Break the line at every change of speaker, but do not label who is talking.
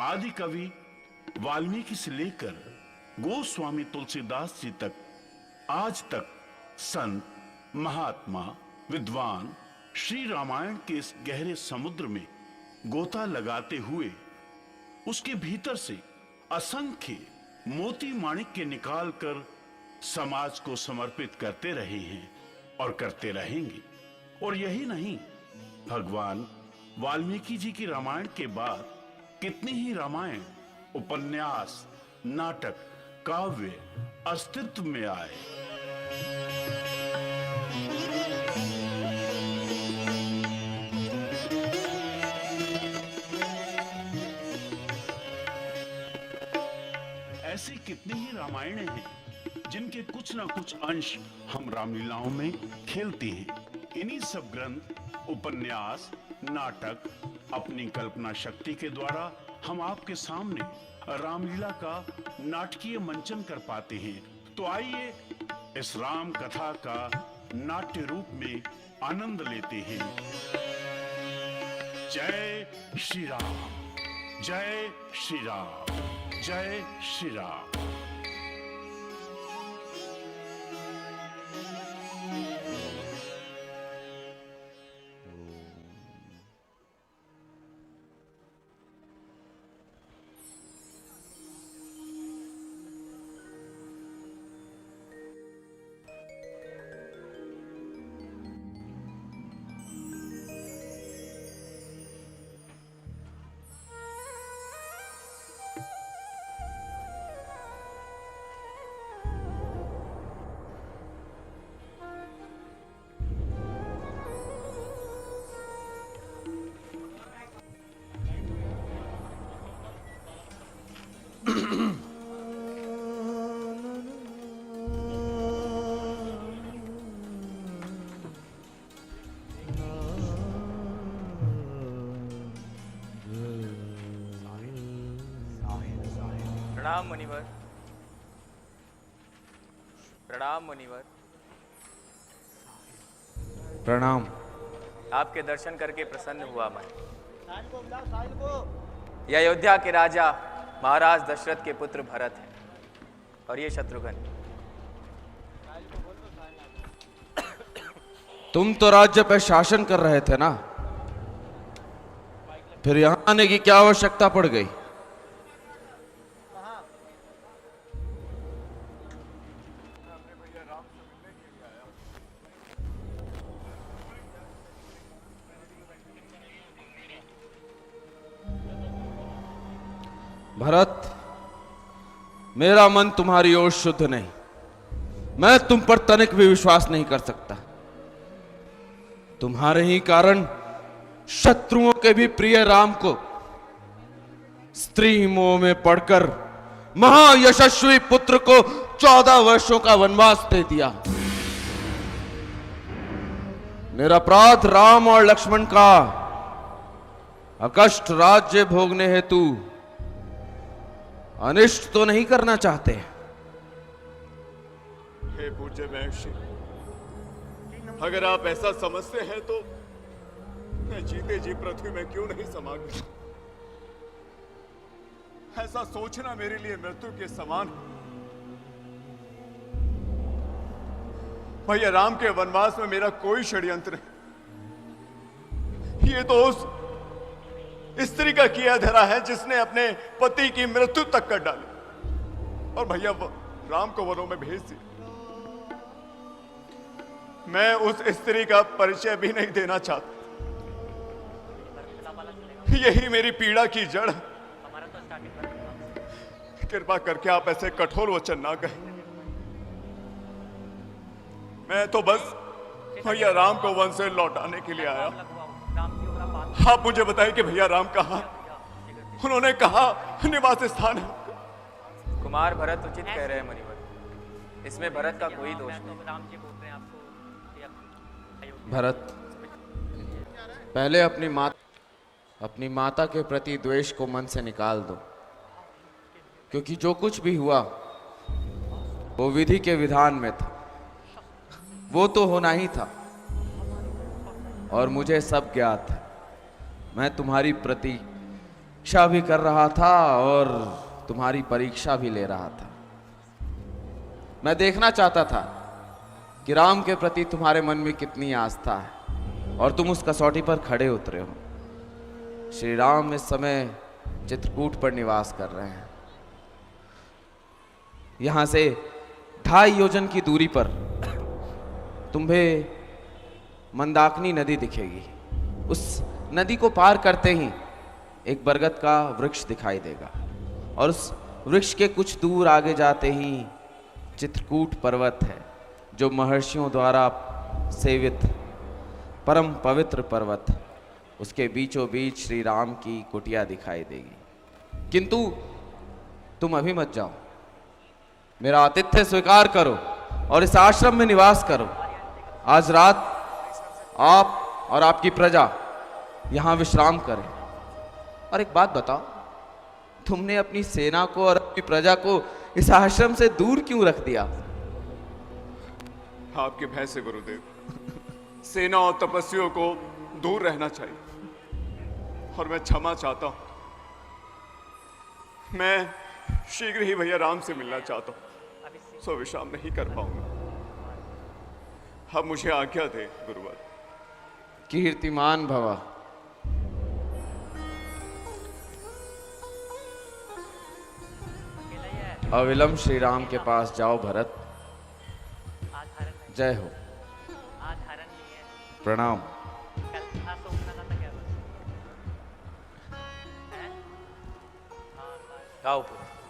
आदि कवि वाल्मीकि से लेकर गोस्वामी तुलसीदास जी तक आज तक संत, महात्मा, विद्वान श्री रामायण के इस गहरे समुद्र में गोता लगाते हुए उसके भीतर से असंख्य मोती माणिक्य निकालकर समाज को समर्पित करते रहे हैं और करते रहेंगे। और यही नहीं, भगवान वाल्मीकि जी की रामायण के बाद कितनी ही रामायण, उपन्यास, नाटक, काव्य अस्तित्व में आए। ऐसी कितनी ही रामायणें हैं जिनके कुछ ना कुछ अंश हम रामलीलाओं में खेलते हैं। इन्हीं सब ग्रंथ, उपन्यास, नाटक अपनी कल्पना शक्ति के द्वारा हम आपके सामने रामलीला का नाटकीय मंचन कर पाते हैं। तो आइए इस राम कथा का नाट्य रूप में आनंद लेते हैं। जय श्री राम, जय श्री राम, जय श्री राम।
प्रणाम मुनिवर, प्रणाम मुनिवर।
प्रणाम।
आपके दर्शन करके प्रसन्न हुआ मैं। यह अयोध्या के राजा महाराज दशरथ के पुत्र भरत हैं और ये शत्रुघ्न।
तुम तो राज्य पर शासन कर रहे थे ना, फिर यहां आने की क्या आवश्यकता पड़ गई? भरत, मेरा मन तुम्हारी ओर शुद्ध नहीं। मैं तुम पर तनिक भी विश्वास नहीं कर सकता। तुम्हारे ही कारण शत्रुओं के भी प्रिय राम को स्त्री मोह में पड़कर महायशस्वी पुत्र को 14 वर्षों का वनवास दे दिया। निरपराध राम और लक्ष्मण का अकष्ट राज्य भोगने हेतु अनिष्ट तो नहीं करना चाहते?
हे पूज्य महर्षि, अगर आप ऐसा समझते हैं तो मैं जीते जी पृथ्वी में क्यों नहीं समा गया। ऐसा सोचना मेरे लिए मृत्यु के समान है। भैया राम के वनवास में मेरा कोई षड्यंत्र नहीं। ये तो उस स्त्री का किया धरा है जिसने अपने पति की मृत्यु तक कर डाली और भैया राम को वनों में भेज दिया। मैं उस स्त्री का परिचय भी नहीं देना चाहता। यही मेरी पीड़ा की जड़ है। कृपा करके आप ऐसे कठोर वचन ना कहें। मैं तो बस भैया राम को वन से लौटाने के लिए आया। आप मुझे बताएं कि भैया राम कहाँ? उन्होंने कहा निवास स्थान है।
कुमार भरत उचित कह रहे हैं मुनिवर, इसमें भरत का कोई दोष नहीं।
भरत, पहले अपनी माता के प्रति द्वेष को मन से निकाल दो, क्योंकि जो कुछ भी हुआ वो विधि के विधान में था। वो तो होना ही था और मुझे सब ज्ञात है। मैं तुम्हारी प्रति शिक्षा भी कर रहा था और तुम्हारी परीक्षा भी ले रहा था। मैं देखना चाहता था कि राम के प्रति तुम्हारे मन में कितनी आस्था है और तुम उस कसौटी पर खड़े उतरे हो। श्री राम इस समय चित्रकूट पर निवास कर रहे हैं। यहां से 2.5 योजन की दूरी पर तुम्हें मंदाकिनी नदी दिखेगी। उस नदी को पार करते ही एक बरगद का वृक्ष दिखाई देगा और उस वृक्ष के कुछ दूर आगे जाते ही चित्रकूट पर्वत है, जो महर्षियों द्वारा सेवित परम पवित्र पर्वत। उसके बीचों बीच श्री राम की कुटिया दिखाई देगी। किंतु तुम अभी मत जाओ, मेरा आतिथ्य स्वीकार करो और इस आश्रम में निवास करो। आज रात आप और आपकी प्रजा यहां विश्राम करें। और एक बात बताओ, तुमने अपनी सेना को और अपनी प्रजा को इस आश्रम से दूर क्यों रख दिया?
आपके भय से गुरुदेव, सेना और तपस्वियों को दूर रहना चाहिए और मैं क्षमा चाहता हूं। मैं शीघ्र ही भैया राम से मिलना चाहता हूं, सो विश्राम नहीं कर पाऊंगा। अब मुझे आज्ञा दे गुरुवर।
कीर्तिमान भवा। अविलंब श्री राम के पास जाओ भरत। जय हो। प्रणाम।
गाओ पुत्र।